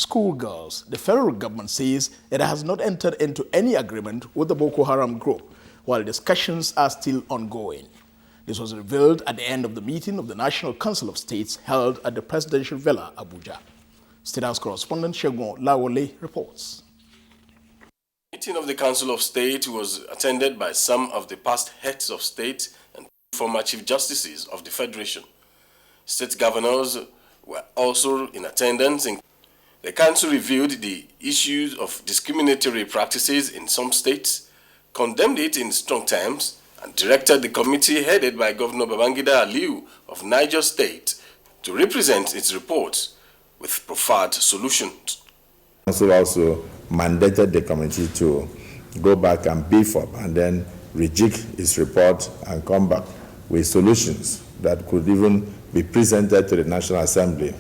schoolgirls. The federal government says it has not entered into any agreement with the Boko Haram group, while discussions are still ongoing. This was revealed at the end of the meeting of the National Council of States held at the Presidential Villa, Abuja. State House correspondent Shegun Lawole reports. The meeting of the Council of State was attended by some of the past heads of state and former chief justices of the Federation. State governors were also in attendance. The Council reviewed the issues of discriminatory practices in some states, condemned it in strong terms, and directed the committee headed by Governor Babangida Aliyu of Niger State to represent its report with preferred solutions. The Council also mandated the committee to go back and beef up and then rejig its report and come back with solutions that could even be presented to the National Assembly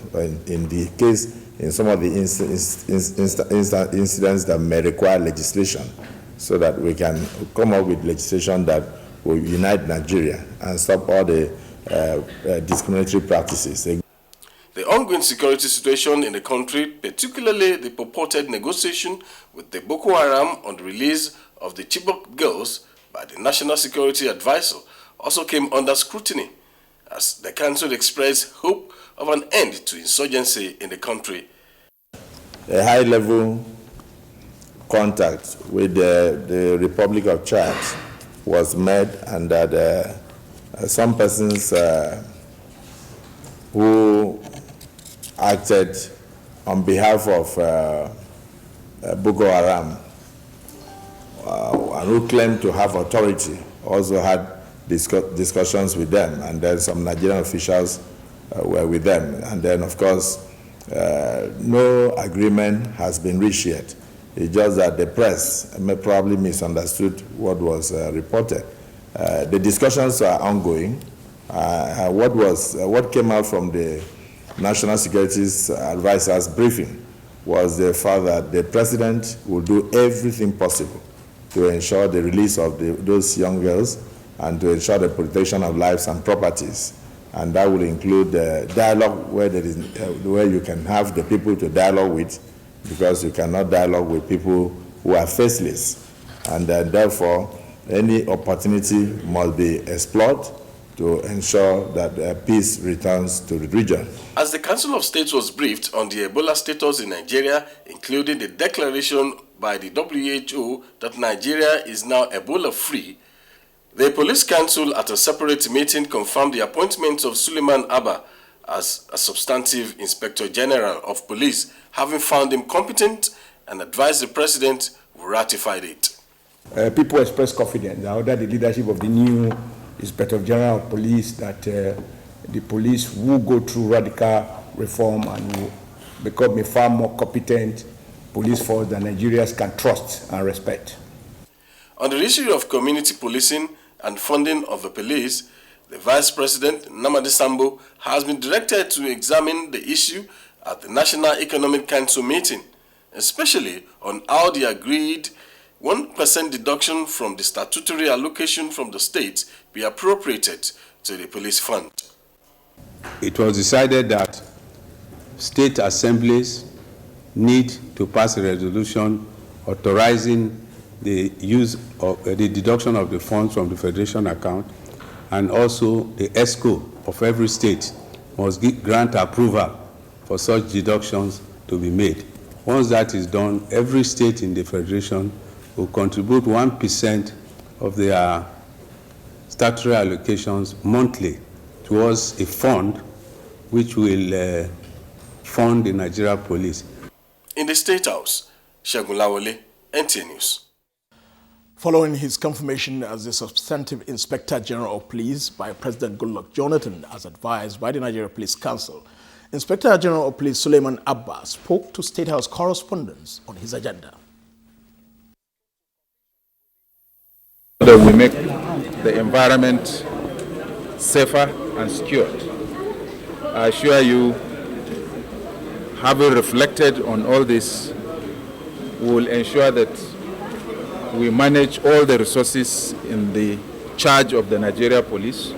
in the case, in some of the incidents that may require legislation, so that we can come up with legislation that will unite Nigeria and stop all the discriminatory practices. The ongoing security situation in the country, particularly the purported negotiation with the Boko Haram on the release of the Chibok girls by the National Security Advisor, also came under scrutiny, as the Council expressed hope of an end to insurgency in the country. A high-level contact with the Republic of Chad was made, and that some persons who acted on behalf of Boko Haram and who claimed to have authority also had discussions with them, and then some Nigerian officials were with them. And then, of course, no agreement has been reached yet. It's just that the press may probably misunderstood what was reported. The discussions are ongoing. What came out from the National Security Advisor's briefing was the fact that the president will do everything possible to ensure the release of those young girls and to ensure the protection of lives and properties. And that will include dialogue where you can have the people to dialogue with, because you cannot dialogue with people who are faceless. And therefore, any opportunity must be explored to ensure that peace returns to the region. As the Council of States was briefed on the Ebola status in Nigeria, including the declaration by the WHO that Nigeria is now Ebola-free, the Police Council at a separate meeting confirmed the appointment of Suleiman Abba as a substantive Inspector General of Police, having found him competent and advised the President who ratified it. People express confidence under the leadership of the new Inspector General of Police that the police will go through radical reform and will become a far more competent police force that Nigerians can trust and respect. On the issue of community policing and funding of the police, the Vice President, Namadi Sambo, has been directed to examine the issue at the National Economic Council meeting, especially on how the agreed 1% deduction from the statutory allocation from the state be appropriated to the police fund. It was decided that state assemblies need to pass a resolution authorizing the use of the deduction of the funds from the Federation account, and also the ESCO of every state must grant approval for such deductions to be made. Once that is done, every state in the Federation will contribute 1% of their statutory allocations monthly towards a fund which will fund the Nigeria Police. In the State House, Shegun Lawole, NTA News. Following his confirmation as the substantive Inspector General of Police by President Goodluck Jonathan, as advised by the Nigeria Police Council, Inspector General of Police Suleiman Abba spoke to State House correspondents on his agenda. That we make the environment safer and secured. I assure you, having reflected on all this, we will ensure that we manage all the resources in the charge of the Nigeria Police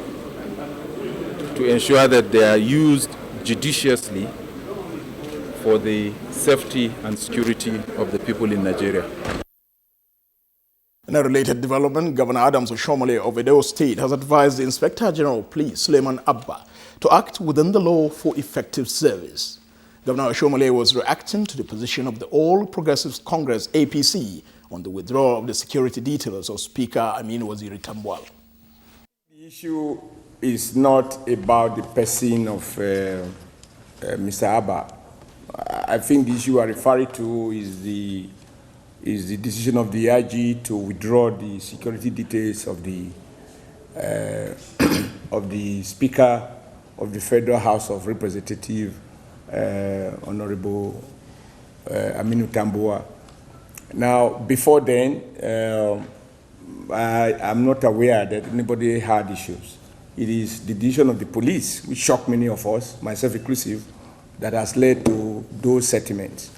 to ensure that they are used judiciously for the safety and security of the people in Nigeria. In a related development, Governor Adams Oshomole of Edo State has advised the Inspector General of Police, Suleiman Abba, to act within the law for effective service. Governor Oshomole was reacting to the position of the All Progressives Congress, APC, on the withdrawal of the security details of Speaker Aminu Waziri Tambuwal. The issue is not about the person of Mr. Abba. I think the issue I refer to is the decision of the IG to withdraw the security details of the Speaker of the Federal House of Representatives, Honorable Aminu Tambuwal. Now, before then, I'm not aware that anybody had issues. It is the decision of the police, which shocked many of us, myself inclusive, that has led to those settlements.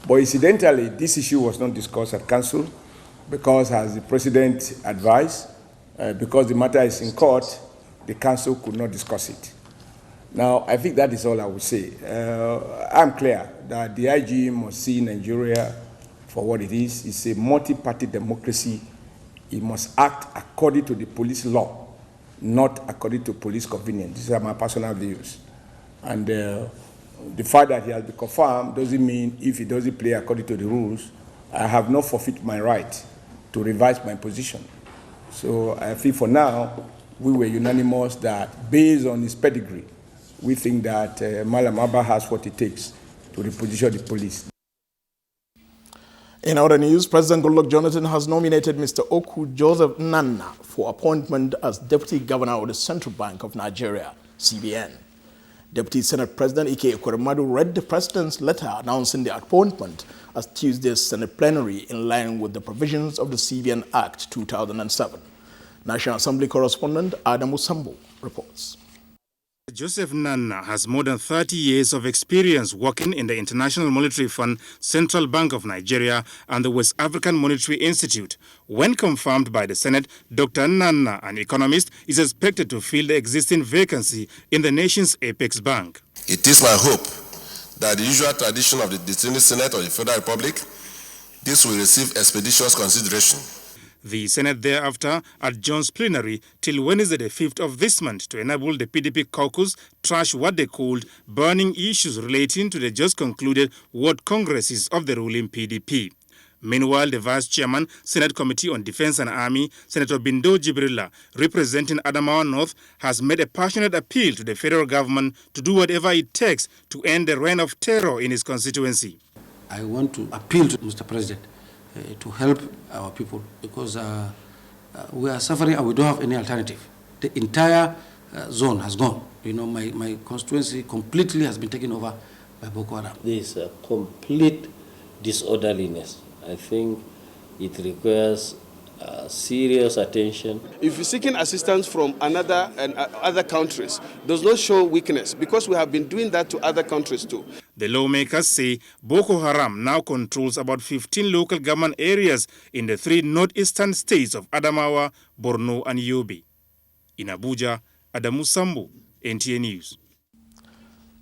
But incidentally, this issue was not discussed at council because, as the president advised, because the matter is in court, the council could not discuss it. Now, I think that is all I would say. I'm clear that the IG must see Nigeria for what it is. It's a multi-party democracy. It must act according to the police law, not according to police convenience. These are my personal views. And the fact that he has been confirmed doesn't mean if he doesn't play according to the rules, I have not forfeited my right to revise my position. So I think for now, we were unanimous that based on his pedigree, we think that Malam Abba has what it takes to reposition the police. In other news, President Goodluck Jonathan has nominated Mr. Oku Joseph Nana for appointment as Deputy Governor of the Central Bank of Nigeria, CBN. Deputy Senate President Ike Ekweremadu read the President's letter announcing the appointment as Tuesday's Senate plenary in line with the provisions of the CBN Act 2007. National Assembly correspondent Adamu Sambo reports. Joseph Nana has more than 30 years of experience working in the International Monetary Fund, Central Bank of Nigeria, and the West African Monetary Institute. When confirmed by the Senate, Dr. Nana, an economist, is expected to fill the existing vacancy in the nation's apex bank. It is my hope that the usual tradition of the distinguished Senate of the Federal Republic, this will receive expeditious consideration. The Senate thereafter adjourns plenary till Wednesday the 5th of this month to enable the PDP caucus trash what they called burning issues relating to the just concluded World Congresses of the ruling PDP. Meanwhile, the Vice Chairman, Senate Committee on Defense and Army, Senator Bindo Jibrilla, representing Adamawa North, has made a passionate appeal to the federal government to do whatever it takes to end the reign of terror in his constituency. I want to appeal to Mr. President to help our people because we are suffering and we don't have any alternative. The entire zone has gone. You know, my constituency completely has been taken over by Boko Haram. There is a complete disorderliness. I think it requires serious attention. If you're seeking assistance from other countries, does not show weakness because we have been doing that to other countries too. The lawmakers say Boko Haram now controls about 15 local government areas in the 3 northeastern states of Adamawa, Borno and Yobe. In Abuja, Adamu Sambu, NTA News.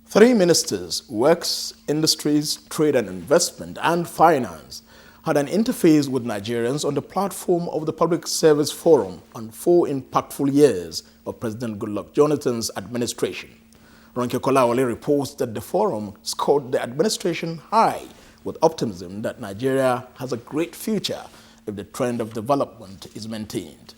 3 ministers, Works, Industries, Trade and Investment and Finance, had an interface with Nigerians on the platform of the Public Service Forum on 4 impactful years of President Goodluck Jonathan's administration. Ronke Kolawole reports that the forum scored the administration high with optimism that Nigeria has a great future if the trend of development is maintained.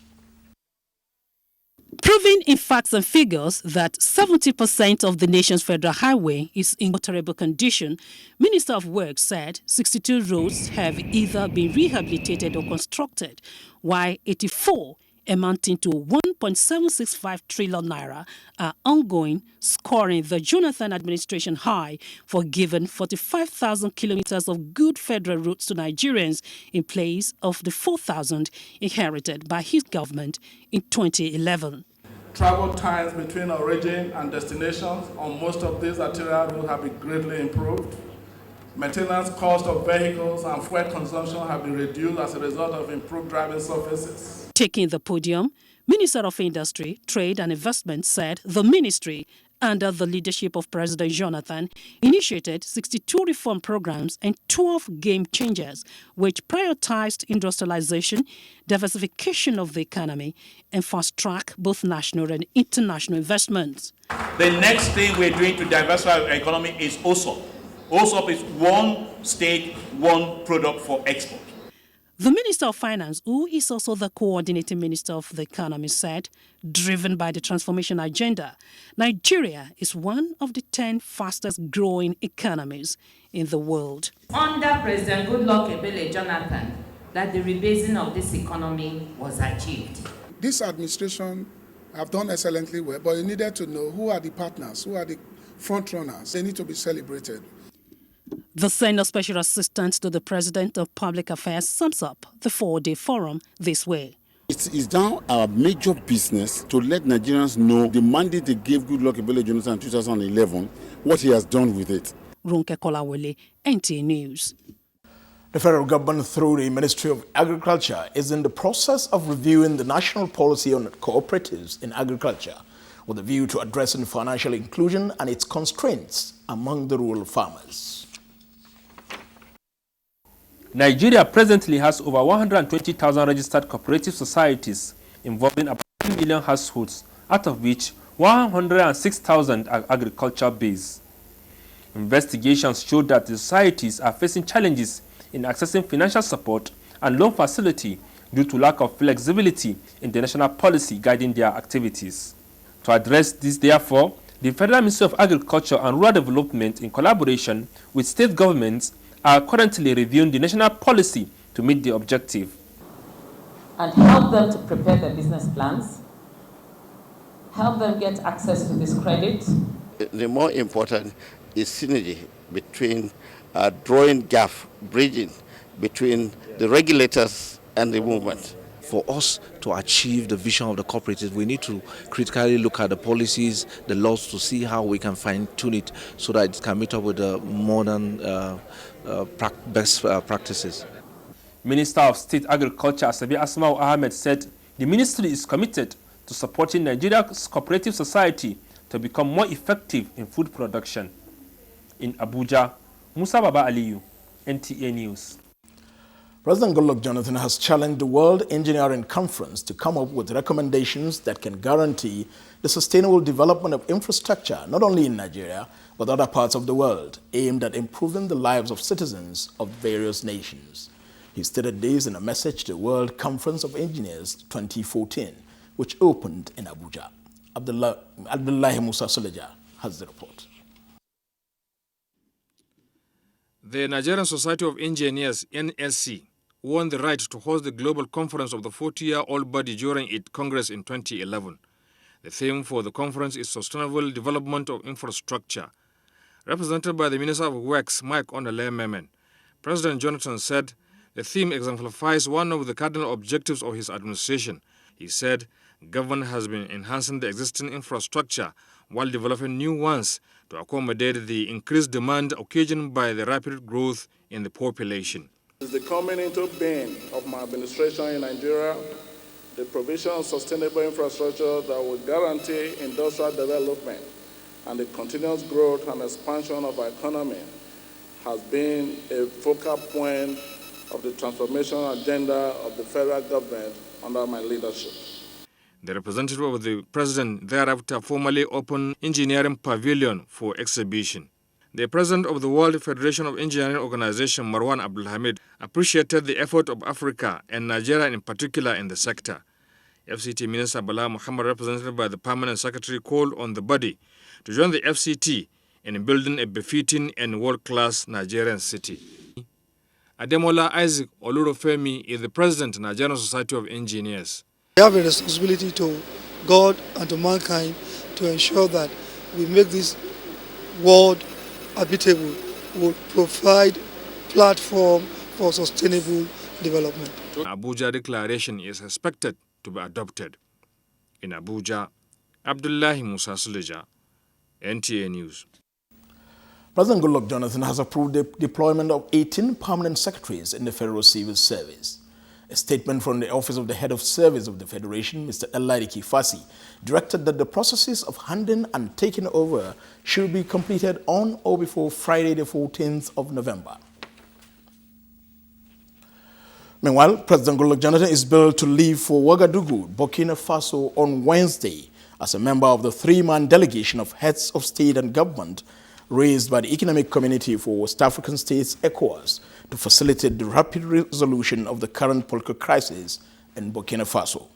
Proving in facts and figures that 70% of the nation's federal highway is in terrible condition, Minister of Works said 62 roads have either been rehabilitated or constructed, while 84, amounting to 1.765 trillion naira, are ongoing, scoring the Jonathan administration high for giving 45,000 kilometers of good federal roads to Nigerians in place of the 4,000 inherited by his government in 2011. Travel times between origin and destinations on most of these arterial roads have been greatly improved. Maintenance cost of vehicles and fuel consumption have been reduced as a result of improved driving surfaces. Taking the podium, Minister of Industry, Trade and Investment said the ministry under the leadership of President Jonathan, initiated 62 reform programs and 12 game changers, which prioritized industrialization, diversification of the economy, and fast-track both national and international investments. The next thing we're doing to diversify our economy is OSOP. OSOP is one state, one product for export. The Minister of Finance, who is also the coordinating Minister of the Economy, said, driven by the transformation agenda, Nigeria is one of the 10 fastest growing economies in the world. Under President Goodluck Ebele Jonathan, that the rebasing of this economy was achieved. This administration have done excellently well, but you needed to know who are the partners, who are the front runners. They need to be celebrated. The Senior Special Assistant to the President of Public Affairs sums up the 4-day forum this way. It is now our major business to let Nigerians know the mandate they gave Goodluck Ebele Jonathan in 2011, what he has done with it. Ronke Kolawole, NTA News. The federal government, through the Ministry of Agriculture, is in the process of reviewing the national policy on cooperatives in agriculture, with a view to addressing financial inclusion and its constraints among the rural farmers. Nigeria presently has over 120,000 registered cooperative societies involving about 2 million households, out of which 106,000 are agriculture-based. Investigations show that the societies are facing challenges in accessing financial support and loan facility due to lack of flexibility in the national policy guiding their activities. To address this, therefore, the Federal Ministry of Agriculture and Rural Development, in collaboration with state governments, are currently reviewing the national policy to meet the objective. And help them to prepare their business plans, help them get access to this credit. The more important is synergy between drawing gap, bridging between the regulators and the movement. For us to achieve the vision of the cooperatives, we need to critically look at the policies, the laws, to see how we can fine-tune it so that it can meet up with the modern best practices. Minister of State Agriculture Asabi Asmau Ahmed said the ministry is committed to supporting Nigeria's cooperative society to become more effective in food production. In Abuja, Musa Baba Aliyu, NTA News. President Goodluck Jonathan has challenged the World Engineering Conference to come up with recommendations that can guarantee the sustainable development of infrastructure, not only in Nigeria, but other parts of the world, aimed at improving the lives of citizens of various nations. He stated this in a message to the World Conference of Engineers 2014, which opened in Abuja. Abdullahi Musa Suleja has the report. The Nigerian Society of Engineers, NSC, won the right to host the global conference of the 40-year-old body during its Congress in 2011. The theme for the conference is Sustainable Development of Infrastructure. Represented by the Minister of Works, Mike Onale-Memen, President Jonathan said the theme exemplifies one of the cardinal objectives of his administration. He said government has been enhancing the existing infrastructure while developing new ones to accommodate the increased demand occasioned by the rapid growth in the population. Since the coming into being of my administration in Nigeria, the provision of sustainable infrastructure that will guarantee industrial development and the continuous growth and expansion of our economy has been a focal point of the transformation agenda of the federal government under my leadership. The representative of the president thereafter formally opened Engineering Pavilion for exhibition. The president of the World Federation of Engineering Organization, Marwan Abdulhamid, appreciated the effort of Africa and Nigeria in particular in the sector. FCT Minister Bala Muhammad, represented by the Permanent Secretary, called on the body to join the FCT in building a befitting and world-class Nigerian city. Ademola Isaac Olurofemi is the president of the Nigerian Society of Engineers. We have a responsibility to God and to mankind to ensure that we make this world habitable, will provide platform for sustainable development. Abuja Declaration is expected to be adopted. In Abuja, Abdullahi Musa Suleja, NTA News. President Goodluck Jonathan has approved the deployment of 18 permanent secretaries in the Federal Civil Service. A statement from the Office of the Head of Service of the Federation, Mr. Elaidi Kifasi, directed that the processes of handing and taking over should be completed on or before Friday the 14th of November. Meanwhile, President Goodluck Jonathan is billed to leave for Ouagadougou, Burkina Faso on Wednesday as a member of the three-man delegation of heads of state and government raised by the Economic Community for West African States, ECOWAS, to facilitate the rapid resolution of the current political crisis in Burkina Faso.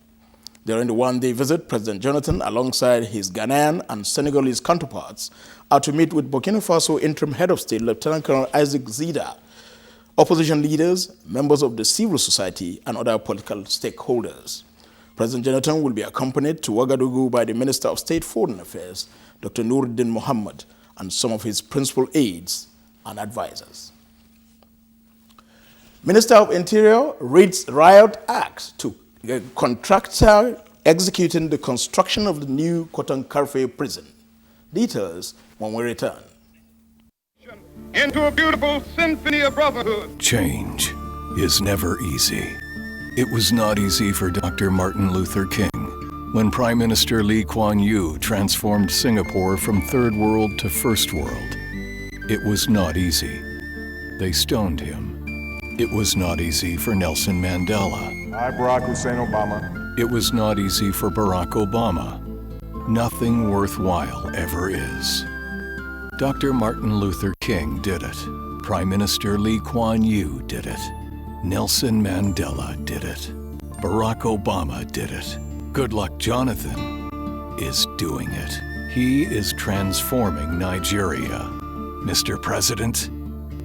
During the one-day visit, President Jonathan, alongside his Ghanaian and Senegalese counterparts, are to meet with Burkina Faso interim head of state, Lieutenant Colonel Isaac Zida, opposition leaders, members of the civil society, and other political stakeholders. President Jonathan will be accompanied to Ouagadougou by the Minister of State Foreign Affairs, Dr. Nuruddin Mohammed, and some of his principal aides and advisors. Minister of Interior reads Riot Act to a contractor executing the construction of the new Koton-Karfe prison. Details when we return. Into a beautiful symphony of brotherhood. Change is never easy. It was not easy for Dr. Martin Luther King when Prime Minister Lee Kuan Yew transformed Singapore from third world to first world. It was not easy. They stoned him. It was not easy for Nelson Mandela. I, Barack Hussein Obama. It was not easy for Barack Obama. Nothing worthwhile ever is. Dr. Martin Luther King did it. Prime Minister Lee Kuan Yew did it. Nelson Mandela did it. Barack Obama did it. Goodluck Jonathan is doing it. He is transforming Nigeria. Mr. President,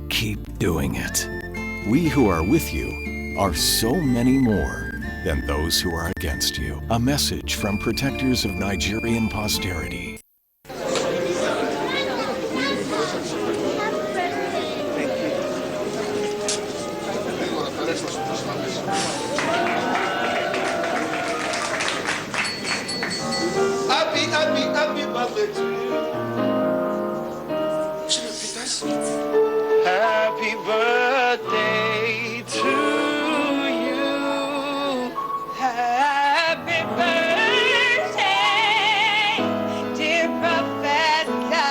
keep doing it. We who are with you are so many more than those who are against you. A message from protectors of Nigerian posterity. Happy birthday to you. Happy birthday to you. Happy birthday, dear Professor.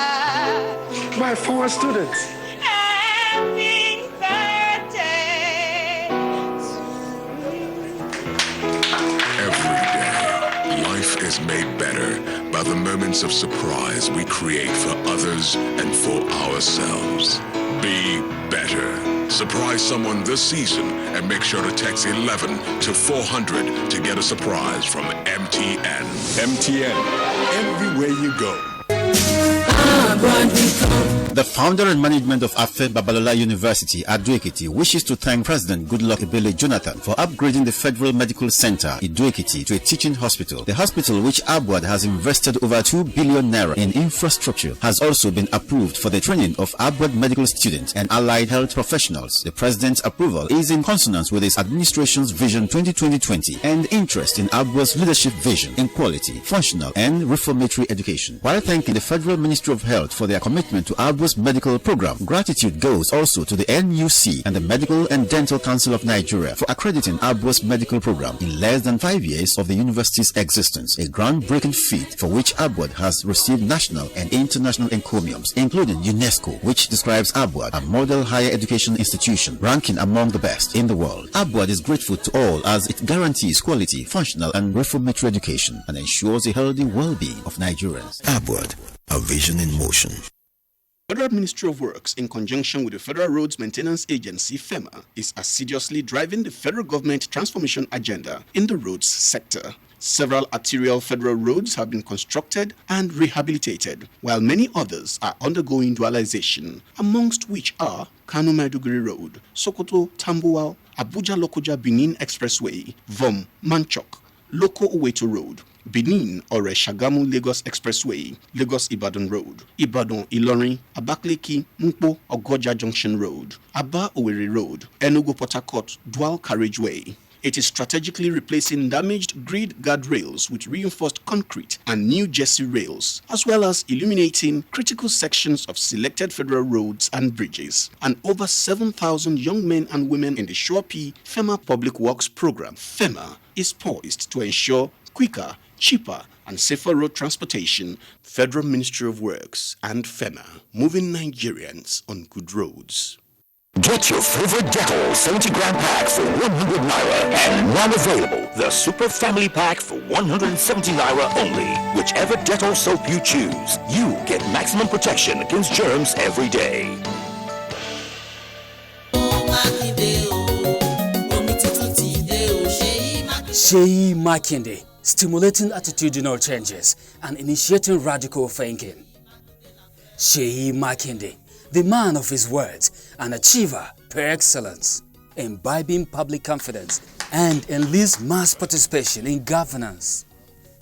My former students. Happy birthday to you. Every day, life is made better by the moments of surprise we create for others and for ourselves. Be better. Surprise someone this season and make sure to text 11 to 400 to get a surprise from MTN. MTN, everywhere you go. The founder and management of Afe Babalola University, Ado-Ekiti, wishes to thank President Goodluck Jonathan for upgrading the Federal Medical Center, Ado-Ekiti, to a teaching hospital. The hospital, which Abuad has invested over 2 billion naira in infrastructure, has also been approved for the training of Abuad medical students and allied health professionals. The President's approval is in consonance with his administration's Vision 2020 and interest in Abuad's leadership vision in quality, functional, and reformatory education. While thanking the Federal Ministry of Health for their commitment to Abuad's medical program, gratitude goes also to the NUC and the Medical and Dental Council of Nigeria for accrediting Abuad's medical program in less than 5 years of the university's existence, a groundbreaking feat for which Abuad has received national and international encomiums, including UNESCO, which describes Abuad a model higher education institution ranking among the best in the world. Abuad is grateful to all as it guarantees quality, functional, and reformatory education and ensures a healthy well-being of Nigerians. Abuad, a vision in motion. Federal Ministry of Works, in conjunction with the Federal Roads Maintenance Agency, FEMA, is assiduously driving the federal government transformation agenda in the roads sector. Several arterial federal roads have been constructed and rehabilitated, while many others are undergoing dualization, amongst which are Kano Maiduguri Road, Sokoto Tambuwal, Abuja Lokoja Benin Expressway, Vom Manchok, Loko Oweto Road, Benin Ore Shagamu Lagos Expressway, Lagos Ibadan Road, Ibadan Ilorin, Abakaliki Mpo Ogoja Junction Road, Aba Owerri Road, Enugu Port Harcourt Dual Carriageway, It is strategically replacing damaged grid guardrails with reinforced concrete and new jersey rails, as well as illuminating critical sections of selected federal roads and bridges. And over 7,000 young men and women in the P FEMA Public Works Program, FEMA, is poised to ensure quicker, cheaper, and safer road transportation. Federal Ministry of Works and FEMA, moving Nigerians on good roads. Get your favorite Dettol 70-gram pack for 100 Naira and now available the Super Family Pack for 170 Naira only. Whichever Dettol soap you choose, you get maximum protection against germs every day. Sheyi Makinde, stimulating attitudinal changes and initiating radical thinking. Sheyi Makinde, the man of his words, an achiever per excellence, imbibing public confidence and enlist mass participation in governance.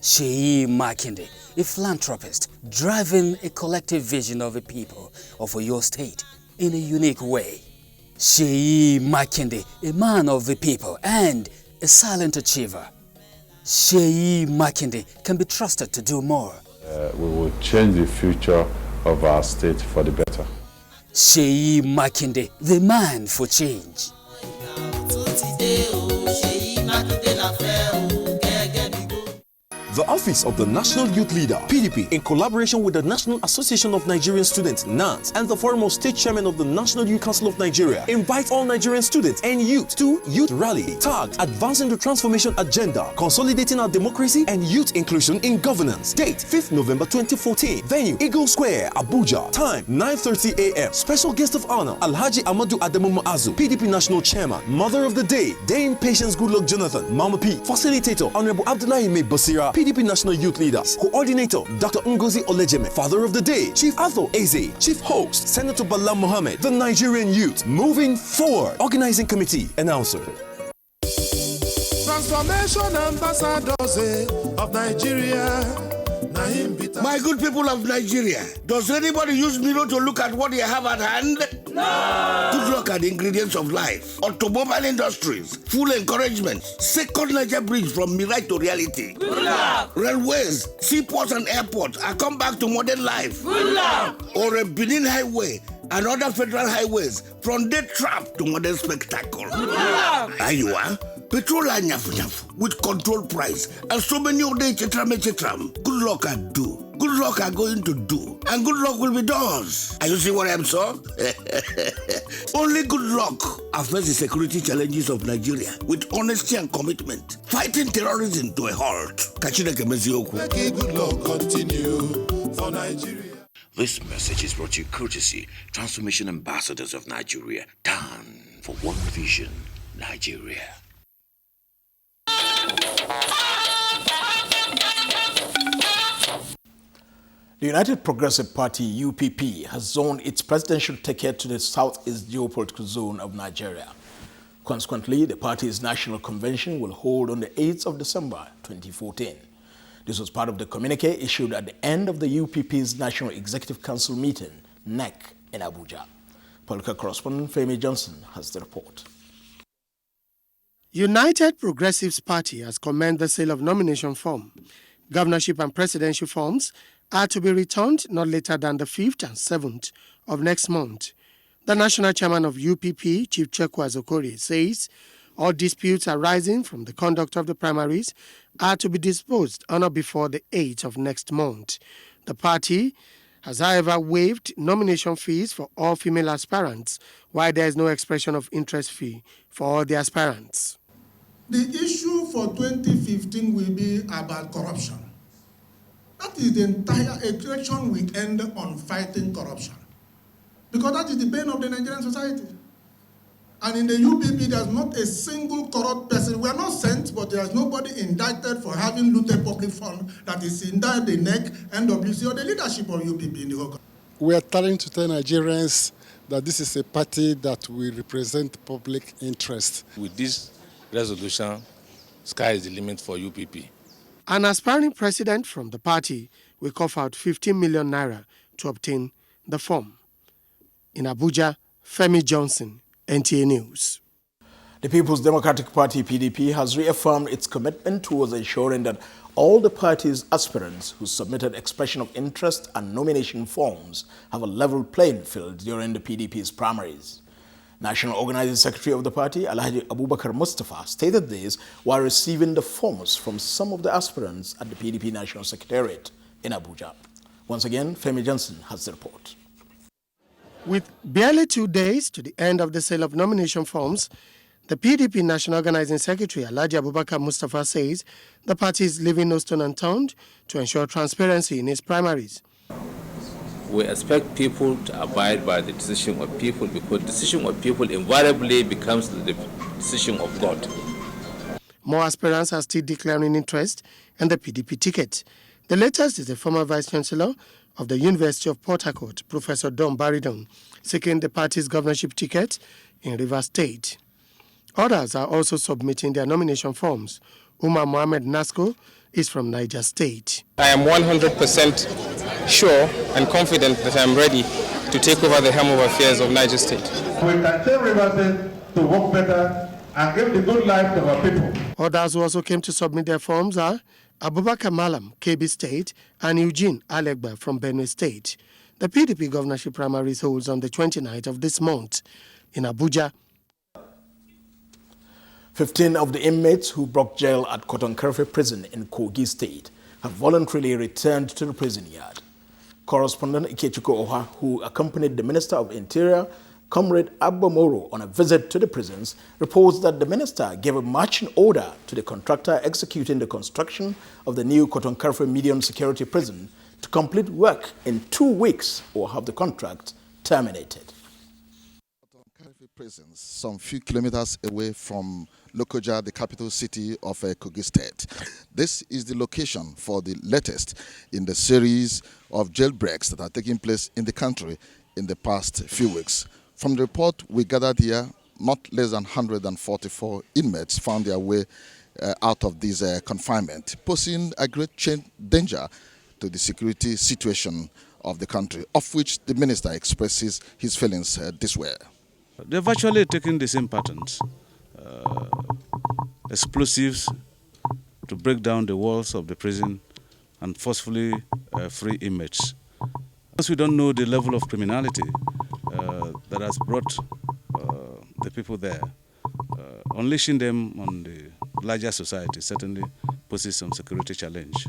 Sheyi Makinde, a philanthropist, driving a collective vision of a people of Oyo State in a unique way. Sheyi Makinde, a man of the people and a silent achiever. Sheyi Makinde can be trusted to do more. We will change the future of our state for the better. Sheyi Makinde, the man for change. The Office of the National Youth Leader, PDP, in collaboration with the National Association of Nigerian Students, NANS, and the foremost state chairman of the National Youth Council of Nigeria, invites all Nigerian students and youth to Youth Rally, tagged Advancing the Transformation Agenda, Consolidating Our Democracy and Youth Inclusion in Governance. Date, 5th November 2014. Venue, Eagle Square, Abuja. Time, 9:30 a.m. Special guest of honor, Alhaji Amadu Adamu Maazu, PDP National Chairman. Mother of the Day, Dame Patience Goodluck Jonathan, Mama P. Facilitator, Honorable Abdullahi May Basira, PDP National Youth Leaders. Coordinator, Dr. Ngozi Olejeme. Father of the Day, Chief Arthur Eze. Chief Host, Senator Bala Mohammed. The Nigerian Youth Moving Forward. Organizing Committee. Announcer. Transformation Ambassadors of Nigeria. My good people of Nigeria, does anybody use mirror to look at what you have at hand? No! Good luck at the ingredients of life. Automobile industries, full encouragement. Second Niger bridge from mirage to reality. Good luck! Railways, seaports and airports are come back to modern life. Good luck! Or a Benin highway and other federal highways from dead trap to modern spectacle. Good luck! There you are. Petrol and nyaf with control price and so many other etc. Good luck I do. Good luck are going to do. And good luck will be yours. Are you see what I'm saying? Only good luck affects the security challenges of Nigeria with honesty and commitment. Fighting terrorism to a halt. Good luck continue for Nigeria. This message is brought to you courtesy Transformation Ambassadors of Nigeria. Done for one vision, Nigeria. The United Progressive Party, UPP, has zoned its presidential ticket to the southeast geopolitical zone of Nigeria. Consequently, the party's national convention will hold on the 8th of December 2014. This was part of the communique issued at the end of the UPP's National Executive Council meeting, NEC, in Abuja. Political correspondent Femi Johnson has the report. United Progressives Party has commended the sale of nomination form. Governorship and presidential forms are to be returned not later than the 5th and 7th of next month. The national chairman of UPP, Chief Chekwa Zokori, says all disputes arising from the conduct of the primaries are to be disposed on or before the 8th of next month. The party has, however, waived nomination fees for all female aspirants, while there is no expression of interest fee for all the aspirants. The issue for 2015 will be about corruption. That is the entire election will end on fighting corruption. Because that is the bane of the Nigerian society. And in the UPP, there's not a single corrupt person. We are not sent, but there's nobody indicted for having looted public fund that is indicted the NEC, NWC, or the leadership of UPP in the whole country. We are trying to tell Nigerians that this is a party that will represent public interest. With this resolution, sky is the limit for UPP. An aspiring president from the party will cough out 15 million naira to obtain the form. In Abuja, Femi Johnson, NTA News. The People's Democratic Party (PDP) has reaffirmed its commitment towards ensuring that all the party's aspirants who submitted expression of interest and nomination forms have a level playing field during the PDP's primaries. National Organizing Secretary of the party, Alhaji Abubakar Mustafa, stated this while receiving the forms from some of the aspirants at the PDP National Secretariat in Abuja. Once again, Femi Johnson has the report. With barely 2 days to the end of the sale of nomination forms, the PDP National Organizing Secretary, Alhaji Abubakar Mustafa, says the party is leaving no stone unturned to ensure transparency in its primaries. We expect people to abide by the decision of people, because the decision of people invariably becomes the decision of God. More aspirants are still declaring interest in the PDP ticket. The latest is the former Vice Chancellor of the University of Port Harcourt, Professor Don Baridon, seeking the party's governorship ticket in Rivers State. Others are also submitting their nomination forms. Umar Mohamed Nasco is from Niger State. I am 100% sure and confident that I am ready to take over the helm of affairs of Niger State. We can take Rivers State to work better and give the good life to our people. Others who also came to submit their forms are Abubakar Malam, Kebbi State, and Eugene Alegba from Benue State. The PDP governorship primaries holds on the 29th of this month in Abuja. 15 of the inmates who broke jail at Cotton Curfew prison in Kogi State have voluntarily returned to the prison yard. Correspondent Ikechukwu Oha, who accompanied the Minister of Interior, Comrade Abba Moro, on a visit to the prisons, reports that the minister gave a marching order to the contractor executing the construction of the new Cotton Curfew medium security prison to complete work in 2 weeks or have the contract terminated. Prisons, some few kilometers away from Lokoja, the capital city of Kogi State. This is the location for the latest in the series of jailbreaks that are taking place in the country in the past few weeks. From the report we gathered here, not less than 144 inmates found their way out of this confinement, posing a great danger to the security situation of the country, of which the minister expresses his feelings this way. They're virtually taking the same patterns, explosives to break down the walls of the prison and forcefully free inmates. Because we don't know the level of criminality that has brought the people there, unleashing them on the larger society certainly poses some security challenge.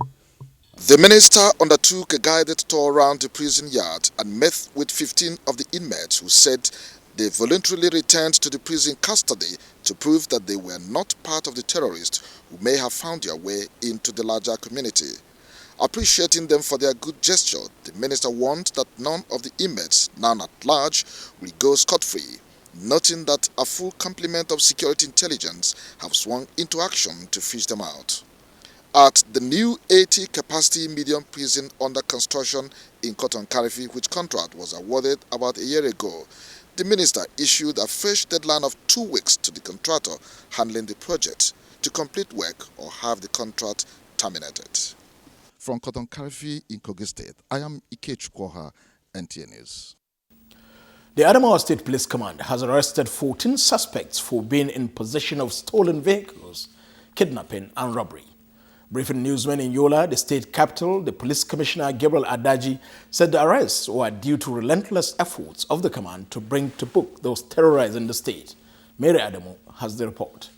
The minister undertook a guided tour around the prison yard and met with 15 of the inmates who said they voluntarily returned to the prison custody to prove that they were not part of the terrorists who may have found their way into the larger community. Appreciating them for their good gesture, the minister warned that none of the inmates, none at large, will go scot-free, noting that a full complement of security intelligence have swung into action to fish them out. At the new 80-capacity medium prison under construction in Cotton Curfew, which contract was awarded about a year ago, the minister issued a fresh deadline of 2 weeks to the contractor handling the project to complete work or have the contract terminated. From Cotton Curfew in Kogi State, I am Ikechukwu Oha, NTA News. The Adamawa State Police Command has arrested 14 suspects for being in possession of stolen vehicles, kidnapping and robbery. Briefing newsmen in Yola, the state capital, the police commissioner Gabriel Adaji said the arrests were due to relentless efforts of the command to bring to book those terrorizing the state. Mary Adamu has the report.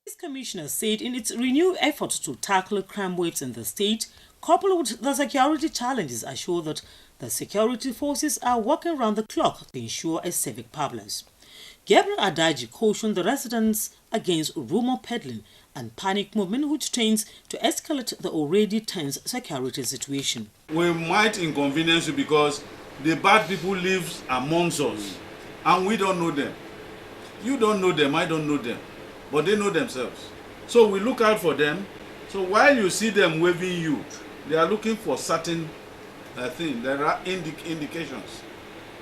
The police commissioner said in its renewed efforts to tackle crime waves in the state, coupled with the security challenges, assure that the security forces are working around the clock to ensure a civic balance. Gabriel Adaji cautioned the residents against rumor peddling and panic movement which tends to escalate the already tense security situation. We might inconvenience you because the bad people live amongst us and we don't know them. You don't know them, I don't know them, but they know themselves. So we look out for them. So while you see them waving you, they are looking for certain things. There are indications.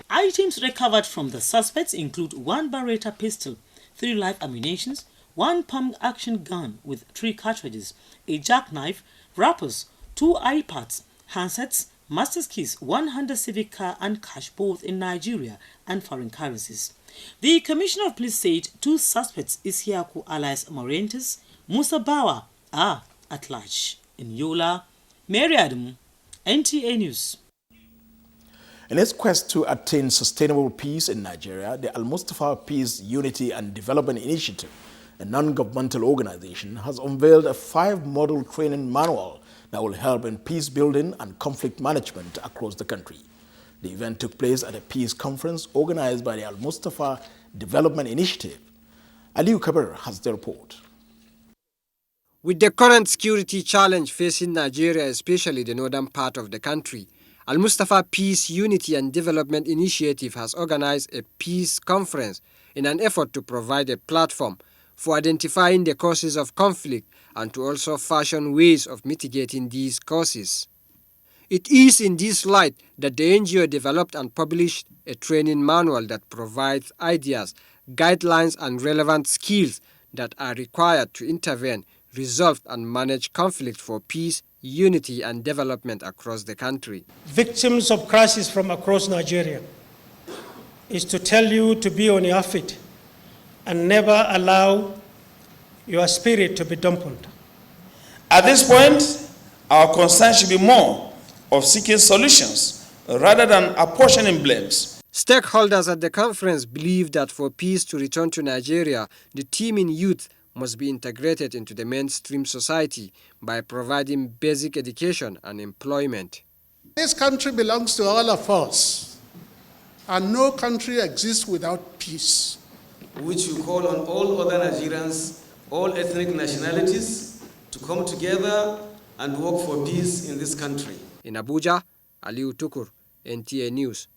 Items recovered from the suspects include 1 Beretta pistol, 3 live ammunitions, 1 pump-action gun with 3 cartridges, a jackknife, wrappers, 2 iPads, handsets, master's keys, 1 Honda Civic car and cash both in Nigeria and foreign currencies. The Commissioner of Police said 2 suspects, Isiaku alias Morientes, Musa Bawa, are at large. In Yola, Mary Adam, NTA News. In its quest to attain sustainable peace in Nigeria, the Al-Mustafa Peace, Unity and Development Initiative, a non-governmental organization, has unveiled a 5-module training manual that will help in peace building and conflict management across the country. The event took place at a peace conference organized by the Al-Mustafa Development Initiative. Aliu Kabir has the report. With the current security challenge facing Nigeria, especially the northern part of the country, Al-Mustafa Peace, Unity and Development Initiative has organized a peace conference in an effort to provide a platform for identifying the causes of conflict and to also fashion ways of mitigating these causes. It is in this light that the NGO developed and published a training manual that provides ideas, guidelines and relevant skills that are required to intervene, resolve and manage conflict for peace, unity and development across the country. Victims of crisis from across Nigeria is to tell you to be on your feet and never allow your spirit to be dampened. At this point, our concern should be more of seeking solutions rather than apportioning blames. Stakeholders at the conference believe that for peace to return to Nigeria, the teaming youth must be integrated into the mainstream society by providing basic education and employment. This country belongs to all of us, and no country exists without peace. Which we call on all other Nigerians, all ethnic nationalities, to come together and work for peace in this country. In Abuja, Aliu Tukur, NTA News.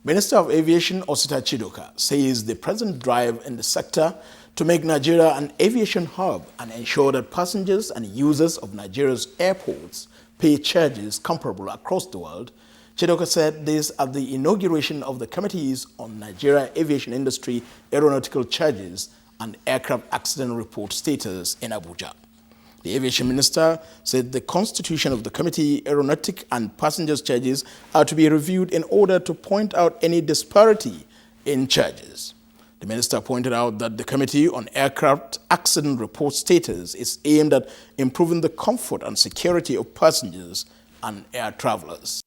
Minister of Aviation Osita Chidoka says the present drive in the sector to make Nigeria an aviation hub and ensure that passengers and users of Nigeria's airports pay charges comparable across the world. Chidoka said this at the inauguration of the Committees on Nigeria Aviation Industry Aeronautical Charges and Aircraft Accident Report Status in Abuja. The aviation minister said the constitution of the committee, aeronautic and passengers charges are to be reviewed in order to point out any disparity in charges. The minister pointed out that the Committee on Aircraft Accident Report Status is aimed at improving the comfort and security of passengers and air travelers.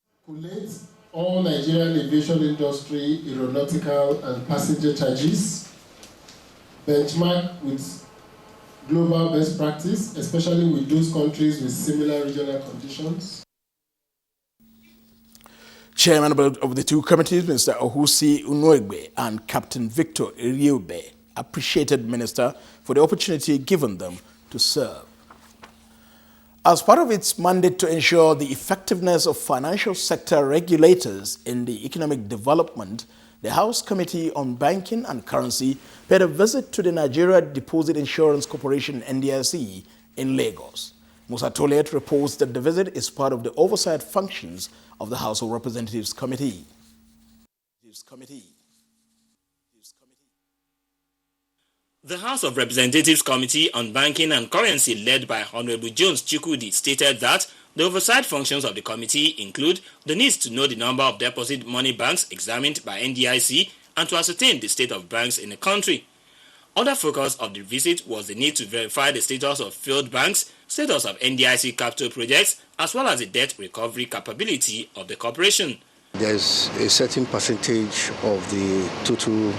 All Nigerian aviation industry, aeronautical and passenger charges, benchmark with global best practice, especially with those countries with similar regional conditions. Chairman of the 2 committees, Mr. Ohusi Unoegbe and Captain Victor Iriube, appreciated Minister for the opportunity given them to serve. As part of its mandate to ensure the effectiveness of financial sector regulators in the economic development, the House Committee on Banking and Currency paid a visit to the Nigeria Deposit Insurance Corporation (NDIC) in Lagos. Musa Toliet reports that the visit is part of the oversight functions of the House of Representatives Committee. The House of Representatives Committee on Banking and Currency, led by Honorable Jones Chikudi, stated that the oversight functions of the committee include the need to know the number of deposit money banks examined by NDIC and to ascertain the state of banks in the country. Other focus of the visit was the need to verify the status of failed banks, status of NDIC capital projects, as well as the debt recovery capability of the corporation. There's a certain percentage of the total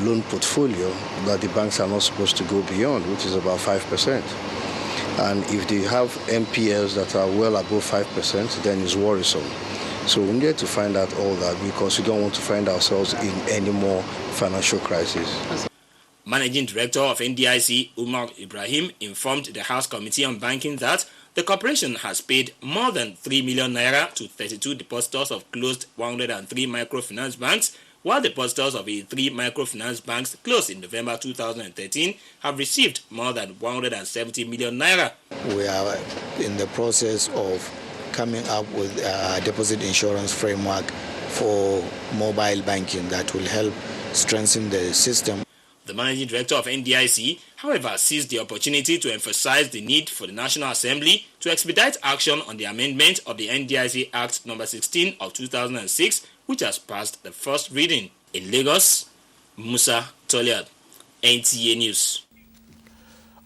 loan portfolio that the banks are not supposed to go beyond, which is about 5%. And if they have NPLs that are well above 5%, then it's worrisome. So we need to find out all that because we don't want to find ourselves in any more financial crisis. Managing Director of NDIC, Umar Ibrahim, informed the House Committee on Banking that the corporation has paid more than 3 million naira to 32 depositors of closed 103 microfinance banks, while depositors of 83 microfinance banks closed in November 2013 have received more than 170 million naira. We are in the process of coming up with a deposit insurance framework for mobile banking that will help strengthen the system. The Managing Director of NDIC, however, seized the opportunity to emphasize the need for the National Assembly to expedite action on the amendment of the NDIC Act No. 16 of 2006, which has passed the first reading. In Lagos, Musa Toliad, NTA News.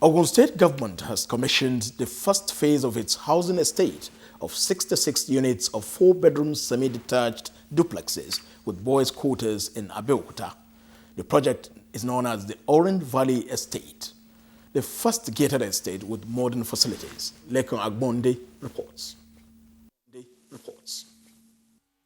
Ogun State government has commissioned the first phase of its housing estate of 66 units of 4-bedroom semi-detached duplexes with boys' quarters in Abeokuta. The project is known as the Orange Valley Estate, the first gated estate with modern facilities. Lekon Agbonde reports.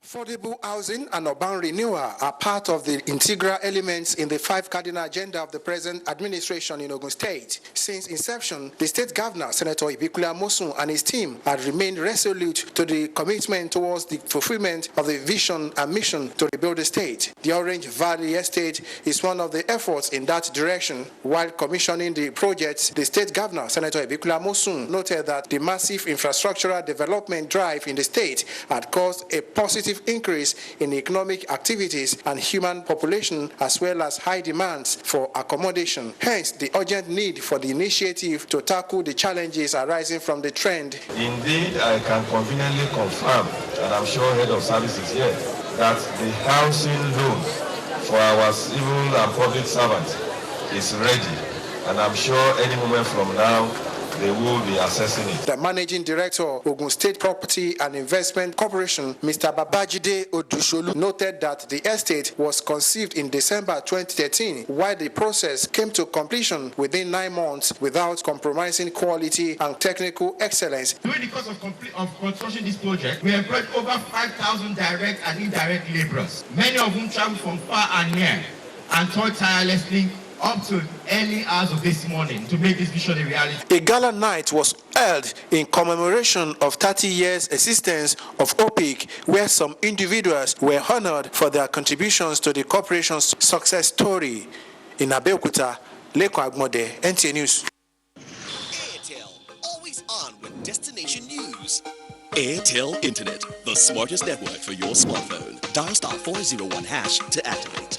Affordable housing and urban renewal are part of the integral elements in the 5 cardinal agenda of the present administration in Ogun State. Since inception, the state governor, Senator Ibikula Amosun, and his team have remained resolute to the commitment towards the fulfillment of the vision and mission to rebuild the state. The Orange Valley Estate is one of the efforts in that direction. While commissioning the project, the state governor, Senator Ibikula Amosun, noted that the massive infrastructural development drive in the state had caused a positive increase in economic activities and human population, as well as high demands for accommodation. Hence, the urgent need for the initiative to tackle the challenges arising from the trend. Indeed, I can conveniently confirm, and I'm sure head of services here, that the housing loan for our civil and public servants is ready, and I'm sure any moment from now, they will be assessing it. The Managing Director, Ogun State Property and Investment Corporation, Mr. Babajide Odusholu, noted that the estate was conceived in December 2013, while the process came to completion within 9 months without compromising quality and technical excellence. During the course of construction this project, we employed over 5,000 direct and indirect laborers, many of whom traveled from far and near and toiled tirelessly up to early hours of this morning to make this vision a reality. A gala night was held in commemoration of 30 years existence of OPIC, where some individuals were honored for their contributions to the corporation's success story. In Abeokuta, Lekon Agbonde, NTA News. Airtel, always on with destination news. Airtel Internet, the smartest network for your smartphone. Dial *401# to activate.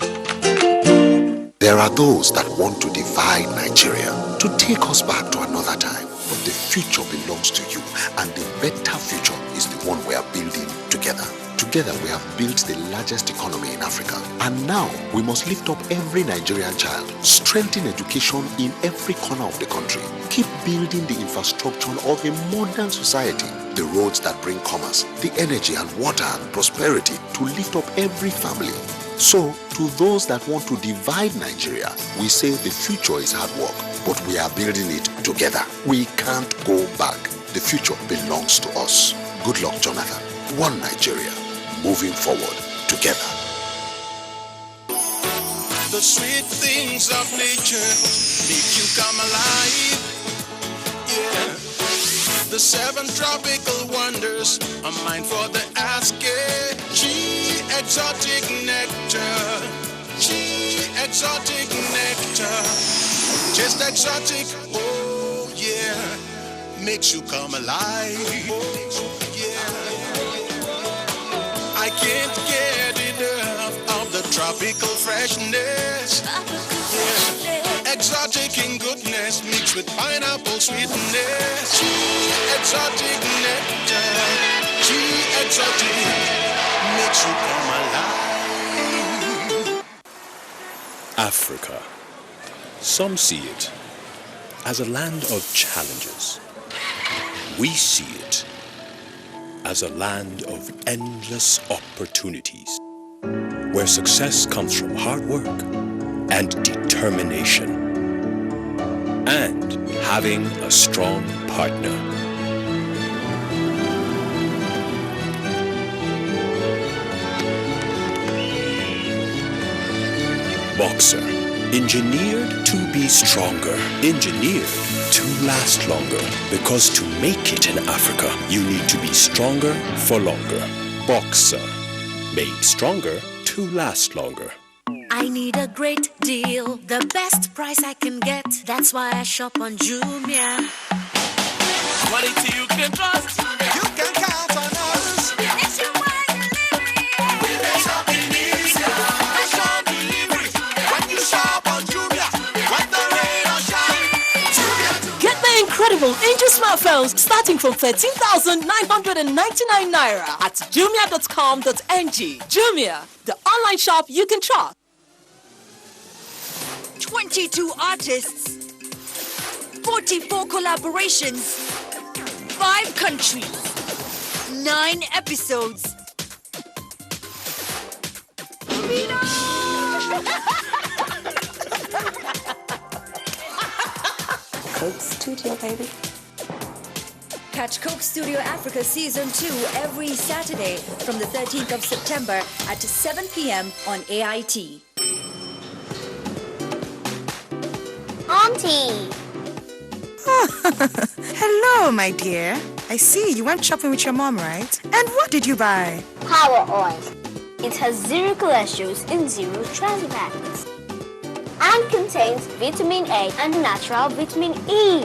There are those that want to divide Nigeria, to take us back to another time. But the future belongs to you, and the better future is the one we are building together. Together we have built the largest economy in Africa. And now we must lift up every Nigerian child, strengthen education in every corner of the country, keep building the infrastructure of a modern society, the roads that bring commerce, the energy and water and prosperity to lift up every family. So, to those that want to divide Nigeria, we say the future is hard work, but we are building it together. We can't go back. The future belongs to us. Good luck, Jonathan. One Nigeria, moving forward together. The sweet things of nature make you come alive. Yeah. The 7 tropical wonders are mine for the asking. Gee, exotic nectar. Gee, exotic nectar. Just exotic, oh yeah. Makes you come alive. Oh yeah. I can't get enough of the tropical freshness. Yeah. Exotic in goodness mixed with pineapple sweetness. Gee, exotic nectar. Gee, exotic makes you come alive. Africa. Some see it as a land of challenges. We see it as a land of endless opportunities, where success comes from hard work and determination, and having a strong partner. Boxer, engineered to be stronger, engineered to last longer, because to make it in Africa, you need to be stronger for longer. Boxer, made stronger to last longer. I need a great deal, the best price I can get. That's why I shop on Jumia. Quality you can trust, you can count on us. Nationwide delivery. We make shopping easier. National delivery. When you shop on Jumia, when the rain or shine. Get the incredible available into smartphones starting from 13,999 naira at jumia.com.ng. Jumia, the online shop you can trust. 22 artists, 44 collaborations, 5 countries, 9 episodes. Coke Studio, baby. Catch Coke Studio Africa Season 2 every Saturday from the 13th of September at 7 p.m. on AIT. Auntie! Hello, my dear. I see you went shopping with your mom, right? And what did you buy? Power Oil. It has 0 cholesterol and 0 trans fats. And contains vitamin A and natural vitamin E.